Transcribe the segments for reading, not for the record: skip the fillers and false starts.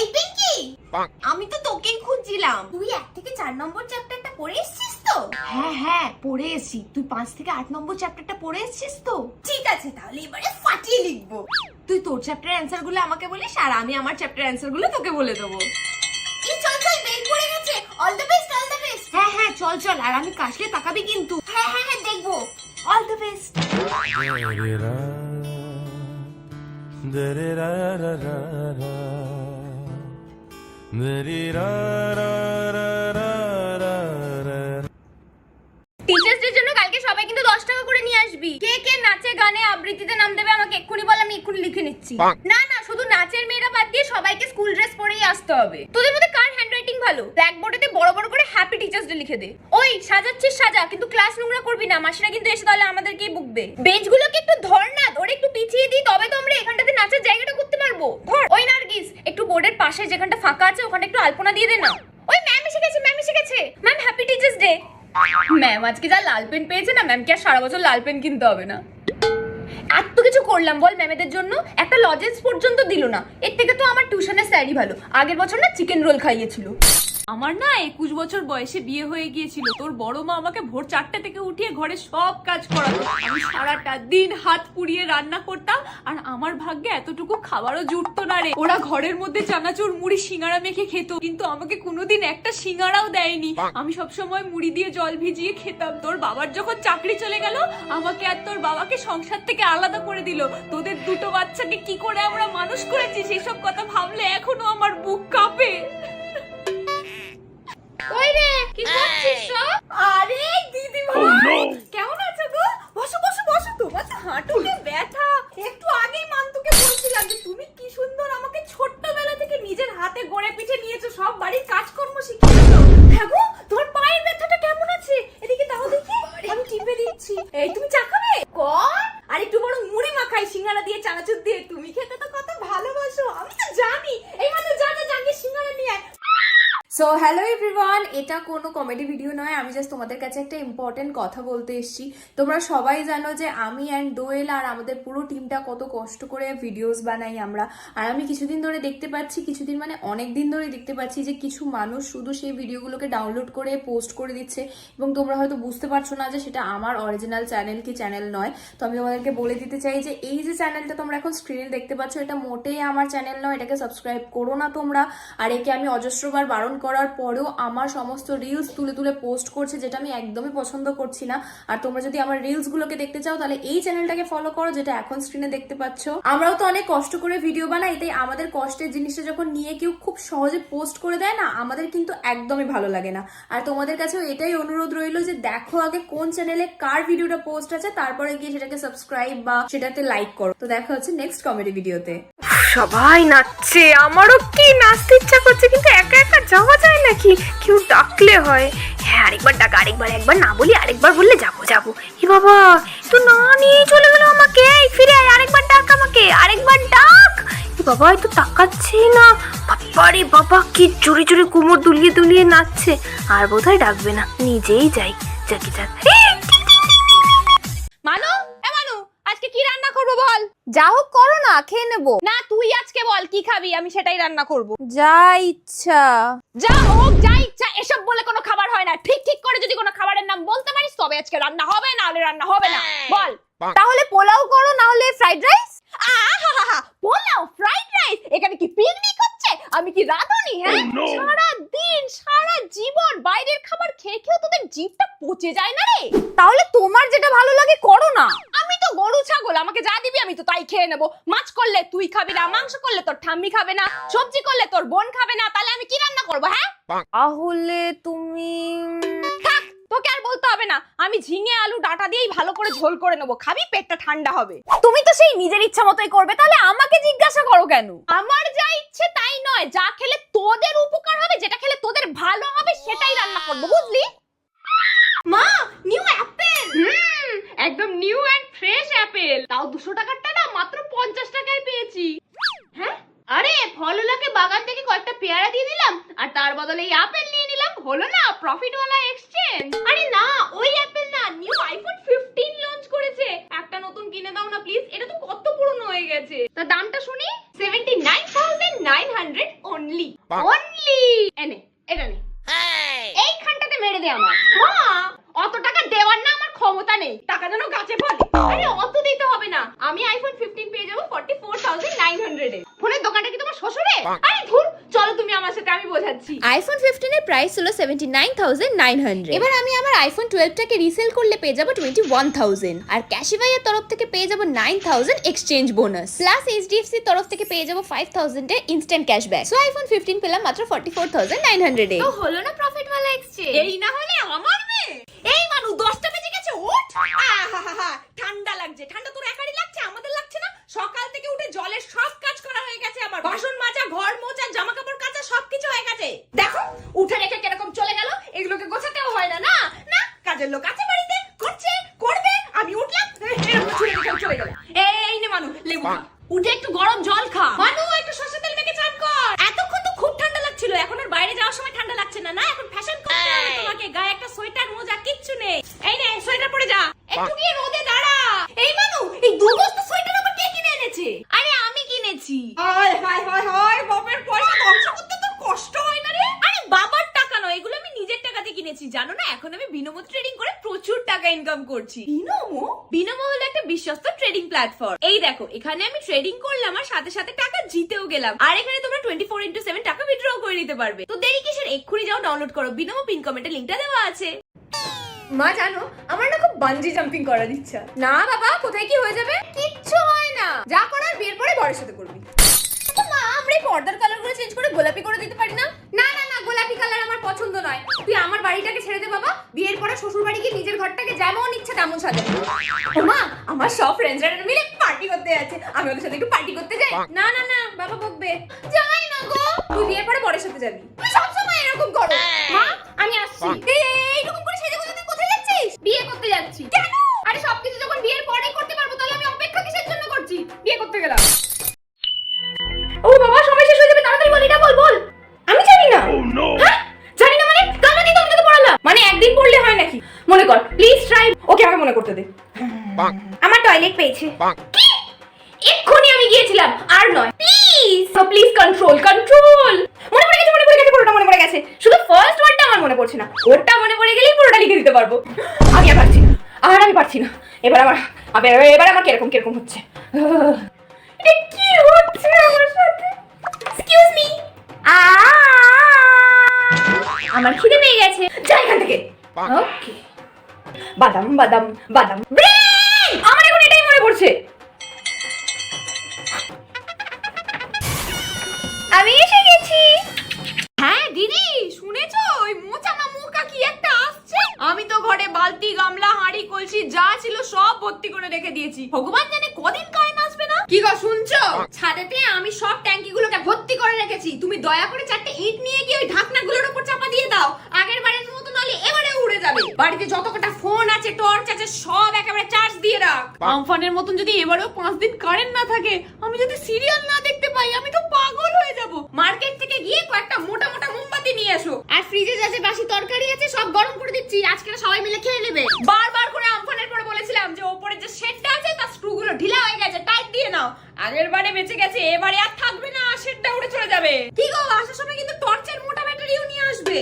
এই পিঙ্কি, আমি তো তোকেই খুঁজছিলাম। তুই 1 থেকে 4 নম্বর চ্যাপ্টারটা পড়ে এসেছিস তো? হ্যাঁ পড়ে এসেছি। তুই 5 থেকে 8 নম্বর চ্যাপ্টারটা পড়ে এসেছিস তো? ঠিক আছে, তাহলে এবারে ফাটিয়ে লিখবো। তুই তোর চ্যাপ্টারের অ্যান্সার গুলো আমাকে বলিস আর আমি আমার চ্যাপ্টারের অ্যান্সার গুলো তোকে বলে দেবো। এই চল চল, বেল পড়ে গেছে। All the best, all the best. হ্যাঁ চল চল, আর আমি কাশলে তাকাবি কিন্তু। হ্যাঁ দেখবো। All the best. টিচার্স ডের জন্য কালকে সবাই কিন্তু 10 টাকা করে নিয়ে আসবি। কে কে নাচে গানে আবৃত্তিতে নাম দেবে আমাকে এক্ষুনি বল, আমি এক্ষুনি লিখে নিচ্ছি। না শুধু নাচের মেয়েরা বাদ দিয়ে সবাইকে স্কুল ড্রেস পরেই আসতে হবে। তোদের মধ্যে কার হ্যান্ডরাইটিং ভালো? ব্ল্যাকবোর্ডেতে বড় বড় করে হ্যাপি টিচার্স ডে লিখে দে। ওই সাজাচ্ছিস সাজা, কিন্তু ক্লাস নোংরা করবি না, মাসিরা কিন্তু এসে তাহলে আমাদেরকেই বকবে। বেঞ্চগুলোকে একটু ধর না, ধরে একটু পিছিয়ে দিই, তবে তো আমরা এখানটাতে নাচের জায়গাটা করতে পারবো। ধর। ওই নার্গিস, একটু বোর্ডের পাশে যেখানটা ফাঁকা আছে ওখানে একটু আলপনা দিয়ে দে না। ওই ম্যাম এসে গেছে, ma'am happy teachers day. Ma'am আজকে যা লাল পেন পেয়েছে না, ম্যামকে আর সারা বছর লাল পেন কিনতে হবে না। এত কিছু করলাম বল ম্যামেদের জন্য, একটা লজেন্স পর্যন্ত দিল না। এর থেকে তো আমার টিউশনের স্যারই ভালো। আগের বছর না চিকেন রোল খাইয়েছিল। আমার না 21 বছর বয়সে বিয়ে হয়ে গিয়েছিল। তোর বড় মা আমাকে ভোর 4টা থেকে উঠিয়ে ঘরে সব কাজ করাতো। আমি সারাটা দিন হাত পুড়িয়ে রান্না করতাম, আর আমার ভাগ্যে এতটুকু খাবারও জুটতো না রে। ওরা ঘরের মধ্যে চানাচুর মুড়ি সিঙ্গারা মেখে খেত, কিন্তু আমাকে কোনোদিন একটা সিঙ্গারাও দেয়নি। আমি সবসময় মুড়ি দিয়ে জল ভিজিয়ে খেতাম। তোর বাবার যখন চাকরি চলে গেল, আমাকে আর তোর বাবাকে সংসার থেকে আলাদা করে দিল। তোদের দুটো বাচ্চাকে কি করে আমরা মানুষ করেছি সেসব কথা ভাবলে এখনো আমার বুক কাঁপে। ওই রে, কি করছিস সব? আরে দিদিমা, কেমন আছো গো? বসো বসো বসো। তোমার তো হাঁটুতে ব্যথা। একটু আগেই মান্তুকে বলছিলাম যে তুমি কি সুন্দর আমাকে ছোট্টবেলা থেকে নিজের হাতে গড়ে পিঠে নিয়েছো, সব বাড়ির কাজকর্ম শিখিয়েছো। হ্যাঁ গো, তোমার পায়ের ব্যথাটা কেমন আছে? এদিকে তাও দেখি, আমি টিপে দিচ্ছি। এই তুমি চা খাবে? কর। আর একটু বড় মুড়ি মাখাই সিঙ্গারা দিয়ে, চানাচুর দিয়ে। তুমি খেতে তো কত ভালোবাসো, আমি তো জানি। এই মাত্র জানি সিঙ্গারা নিয়ে আয়। সো হ্যালো এভরিওয়ান, এটা কোনো কমেডি ভিডিও নয়, আমি জাস্ট তোমাদের কাছে একটা ইম্পর্টেন্ট কথা বলতে এসেছি। তোমরা সবাই জানো যে আমি অ্যান্ড দোয়েল আর আমাদের পুরো টিমটা কত কষ্ট করে ভিডিওস বানাই আমরা। আর আমি কিছুদিন ধরে দেখতে পাচ্ছি, কিছুদিন মানে অনেক দিন ধরে দেখতে পাচ্ছি যে কিছু মানুষ শুধু সেই ভিডিওগুলোকে ডাউনলোড করে পোস্ট করে দিচ্ছে, এবং তোমরা হয়তো বুঝতে পারছো না যে সেটা আমার অরিজিনাল চ্যানেল কি চ্যানেল নয়। তো আমি তোমাদেরকে বলে দিতে চাই যে এই যে চ্যানেলটা তোমরা এখন স্ক্রিনে দেখতে পাচ্ছ, এটা মোটেই আমার চ্যানেল নয়, এটাকে সাবস্ক্রাইব করো না তোমরা। আর একে আমি অজস্রবার বারণ করার পরেও আমার সমস্ত রিলস তুলে তুলে পোস্ট করছে, যেটা আমি একদমই পছন্দ করছি না। আর তোমরা যদি আমার রিলস গুলোকে দেখতে চাও তাহলে এই চ্যানেলটাকে ফলো করো, যেটা এখন স্ক্রিনে দেখতে পাচ্ছ। আমরাও তো অনেক কষ্ট করে ভিডিও বানাই, তাই আমাদের কষ্টের জিনিসটা যখন নিয়ে কেউ খুব সহজে পোস্ট করে দেয় না, আমাদের কিন্তু একদমই ভালো লাগে না। আর তোমাদের কাছেও এটাই অনুরোধ রইলো যে দেখো আগে কোন চ্যানেলে কার ভিডিওটা পোস্ট আছে, তারপরে গিয়ে সেটাকে সাবস্ক্রাইব বা সেটাতে লাইক করো। তো দেখা হচ্ছে নেক্সট কমেডি ভিডিওতে। সবাই নাচছে, আমারও কি নাচতে ইচ্ছা করছে, কিন্তু একা একা যাওয়া যায় নাকি? কেউ ডাকলে হয়। হ্যাঁ, আরেকবার ডাক, একবার না বলি, আরেকবার বললে যাবো। এ বাবা, তো না নিয়ে চলে গেল আমাকে। ফিরে আয়, আরেকবার ডাক আমাকে, আরেকবার ডাক। এ বাবা, তো তাকাচ্ছেই না। বাবা রে বাবা, কি জোরে জোরে কোমর দুলিয়ে দুলিয়ে নাচছে। আর বোধহয় ডাকবে না, নিজেই যাই। যাক। মানু, আজকে কি রান্না করবো বল? যা হোক করো না, খেয়ে নেবো। না তুই আজকে বল কি খাবি, আমি সেটাই রান্না করব। যা ইচ্ছা। যা হোক, যা ইচ্ছা, এসব বলে কোনো খাবার হয় না। ঠিক করে যদি কোনো খাবারের নাম বলতে পারিস তবে আজকে রান্না হবে, না হলে রান্না হবে না। বল। তাহলে পোলাও করো, না হলে ফ্রাইড রাইস। আহা, পোলাও, ফ্রাইড রাইস, এখানে কি পিকনিক হচ্ছে? আমি কি রাঁধুনি? হ্যাঁ, সারা দিন সারা জীবন বাইরের খাবার খেয়ে তোদের জিভটা পচে যায় না রে? তাহলে তোমার যেটা ভালো লাগে করো না। আমি তো গরু ছাগল, আমাকে যা দিবি আমি তো তাই খেয়ে নেবো। মাছ করলে তুই খাবি না, মাংস করলে তোর ঠাম্মি খাবে না, সবজি করলে তোর বোন খাবে না, তাহলে আমি কি রান্না করবো? হ্যাঁ, তাহলে তুমি থাক, তোকে আর বলতে হবে না। আমি ঝিঙে আলু ডাঁটা দিয়েই ভালো করে ঝোল করে নেবো, খাবি, পেটটা ঠান্ডা হবে। তুমি তো সেই নিজের ইচ্ছা মতোই করবে, তাহলে আমাকে জিজ্ঞাসা করো কেন? আমার যা ইচ্ছে তাই নয়, যা খেলে তোদের উপকার হবে, যেটা খেলে তোদের ভালো হবে সেটাই রান্না করবো, বুঝলি? মা, নিউ অ্যাপেল। একদম নিউ এন্ড ফ্রেশ অ্যাপেল, তাও 200 টাকারটা না মাত্র 50 টাকায় পেয়েছি। হ্যাঁ, আরে ফলওয়ালাকে বাগান থেকে কয়েকটা পেয়ারা দিয়ে দিলাম, আর তার বদলে এই আপেল নিয়ে নিলাম। হলো না প্রফিট ওয়ালা এক্সচেঞ্জ? আরে না, ওই অ্যাপেল না, নিউ আইফোন 15 লঞ্চ করেছে। একটা নতুন কিনে দাও না প্লিজ, এটা তো কত পুরনো হয়ে গেছে। তার দামটা শুনি, 79,900 অনলি। অনলি এনে এটা নে এইখানটাতে মেরে দে আমার। মা অত টাকা দেওয়ার না আমার ক্ষমতা নেই, টাকা যেন গাছে ফলে। আরে অত দিতে হবে না, আমি আইফোন 15 পেয়ে যাবো 44,900 এ। ফোনের দোকানটা কি তোমার শ্বশুরে? আরে ধুর, চলো তুমি আমার সাথে, আমি বোঝাচ্ছি। আইফোন 15 এর প্রাইস হলো 79,900। এবার আমি আমার আইফোন 12 টাকে রিসেল করলে পেয়ে যাব 21,000, আর ক্যাশিফাইয়ের তরফ থেকে পেয়ে যাব 9,000 এক্সচেঞ্জ বোনাস, প্লাস এইচডিএফসি এর তরফ থেকে পেয়ে যাব 5,000 এর ইনস্ট্যান্ট ক্যাশব্যাক। সো আইফোন 15 পেলাম মাত্র 44,900 এ। তো হলো না প্রফিট ওয়ালা এক্সচেঞ্জ? এই না হলে আমার মেয়ে। এই মানু 10টা বেজে গেছে, ওঠ। আহাহাহা, ঠান্ডা লাগছে। ঠান্ডা তোর একারই লাগছে, আমাদের লাগছে না? সকাল থেকে উঠে জলের সব কাজ করা হয়ে গেছে আমার, বাসন মাজা, ঘর মোছা, জামা কাপড় কাচা সবকিছু হয়ে গেছে। দেখো উঠে রেখে কিরকম চলে গেল, এগুলোকে গোছাতেও হয় না। না না, কাজের লোক আছে বাড়িতে, করছে, করবে, আমি উঠলাম এরকম ছুঁড়ে রেখে চলে গেল। এই নে মানু, লেবু খা, উঠে একটু গরম জল খা। মানু একটু সরষে তেল মেখে চান কর। এতক্ষণ তো খুব ঠান্ডা লাগছিল, এখন আর বাইরে যাওয়ার সময় ঠান্ডা লাগছে না। না, এখন ফ্যাশন করতে হবে তোমাকে, গায়ে একটা সোয়েটার মোজা কিচ্ছু নেই। এই নে সোয়েটার পরে যা, একটু গিয়ে রোদে দাঁড়া। এই মানু, এই 2 বস্তা সোয়েটার আবার কে কিনে এনেছে? আরে আমি কিনেছি। হায় হায় হায় হায়, বাবার পয়সা ধ্বংস করতে তো কষ্ট হয় না রে। আরে বাবার টাকা নয়, এগুলো আমি নিজের টাকাতে কিনেছি। জানো না, এখন আমি বিনোমো ট্রেডিং করে প্রচুর টাকা ইনকাম করছি। বিনোমো? বিনোমো হলো একটা বিশ্বস্ত ট্রেডিং প্ল্যাটফর্ম। এই দেখো, এখানে আমি ট্রেডিং করলাম আর সাথে সাথে টাকা জিতেও গেলাম। আর এখানে তোমরা 24/7 টাকা উইথড্র করে নিতে পারবে। তো দেরি কিসের, এক্ষুনি যাও ডাউনলোড করো। বিনোমো পিন কমেন্টে লিংকটা দেওয়া আছে। মা জানো, আমার না খুব বানজি জাম্পিং করার ইচ্ছা। না বাবা, কোথায় কি হয়ে যাবে? কিচ্ছু হয় না, যা করার বিয়ের পরে বরের সাথে করবি। তো মা, আমরা এই পর্দার কালারগুলো চেঞ্জ করে গোলাপি করে দিতে পারি না? না না না, গোলাপি কালার আমার পছন্দ নয়। তুই আমার বাড়িটাকে ছেড়ে দে বাবা, বিয়ের পরে শ্বশুর বাড়ি গিয়ে নিজের ঘরটাকে যেমন ইচ্ছা তেমন সাজাবো। ও মা, আমার সব ফ্রেন্ডসরা মিলে পার্টি করতে যাচ্ছে, আমি ওদের সাথে একটু পার্টি করতে যাই। না না না, বাবা বকবে। যাই না গো, তুই বিয়ের পরে বরের সাথে যাবি। তুই সবসময় এরকম করো। মা, আমি আসছি। এইরকম করে সেজে গুজে তুই কোথায় যাচ্ছিস? বিয়ে করতে যাচ্ছি। কেন? আরে সবকিছু যখন বিয়ের পরে করতে পারবো, তাহলে আমি অপেক্ষা কিসের জন্য করছি? বিয়ে করতে গেলাম। ও বাবা, সময় শেষ হয়ে যাবে, তাড়াতাড়ি বল, এটা বল বল। আমি জানি না। হ্যাঁ? জানি না মানে? কাল রাতে তো আমি তোকে পড়ালাম। মানে একদিন পড়লে হয় নাকি? মনে কর, প্লিজ ট্রাই। ওকে, আমাকে মনে করতে দে। আমার টয়লেট পেয়েছে। কি? এক্ষুনি আমি গিয়েছিলাম, আর নয়। Please please, control control. মনে পড়ে গেছে, মনে পড়ে গেছে, পুরোটা মনে পড়ে গেছে। শুধু ফার্স্ট ওয়ার্ডটা আমার মনে পড়ছে না, ওরটা মনে পড়ে গেলেই পুরোটা লিখে দিতে পারবো। আমি আর পারছি না, আমি পারছি না। এবার আমার কিরকম কিরকম হচ্ছে। এটা কি হচ্ছে আমার সাথে? এক্সকিউজ মি, আমার খিদে পেয়ে গেছে, যাই এখান থেকে। ওকে, বাদাম বাদাম বাদাম। ব্রেন! আমার এখন এটাই মনে পড়ছে। আমি এসে গেছি। হ্যাঁ দিদি, শুনেছো ওই মোচা না মোকা কি একটা আসছে? আমি তো ঘরে বালতি, গামলা, হাঁড়ি, কলসি যা ছিল সব ভর্তি করে রেখে দিয়েছি। ভগবান জানে কদিন কারেন্ট আসবে না। কি গো শুনছো? ছাদেতে আমি সব ট্যাঙ্কিগুলোকে ভর্তি করে রেখেছি। তুমি দয়া করে 4টে ইট নিয়ে গিয়ে ওই ঢাকনাগুলোর উপর চাপা দিয়ে দাও। আগের বারের মতো নালে এবারে উড়ে যাবে। বাড়িতে যত কটা ফোন আছে, টর্চ আছে, সব একেবারে চার্জ দিয়ে রাখ। আমফানের মতন যদি এবারেও 5 দিন কারেন্ট না থাকে, আমি যদি সিরিয়াল না দেখতে পাই, আমি তো পাগল হয়ে যাব। মার্কেট থেকে গিয়ে কয়েকটা মোটা মোটা মোমবাতি নিয়ে এসো। আর ফ্রিজে যা যে বাসি তরকারি আছে সব গরম করে দিচ্ছি, আজকে সবাই মিলে খেয়ে নেবে। বারবার করে আমফানের পরে বলেছিলাম যে ওপরে যে শেডটা আছে তার স্ক্রুগুলো ঢিলা হয়ে গেছে, টাইট দিয়ে নাও। আগের বারে বেঁচে গেছে, এবারে আর থাকবে না, শেডটা উড়ে চলে যাবে। কি গো, আসার সময় কিন্তু টর্চের মোটা ব্যাটারিও নিয়ে আসবে।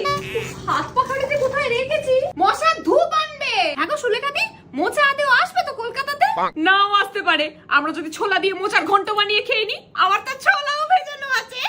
হাত পাখাড়িতে কোথায় রেখেছি? মশার ধূপ আনবে। হ্যাঁ গো সুলেখাদি, মোচা আদেও আসবে তো কলকাতাতে? নাও আসতে পারে। আমরা যদি ছোলা দিয়ে মোচার ঘন্ট বানিয়ে খেয়ে নি, আমার তো ছোলাও ভেজানো আছে।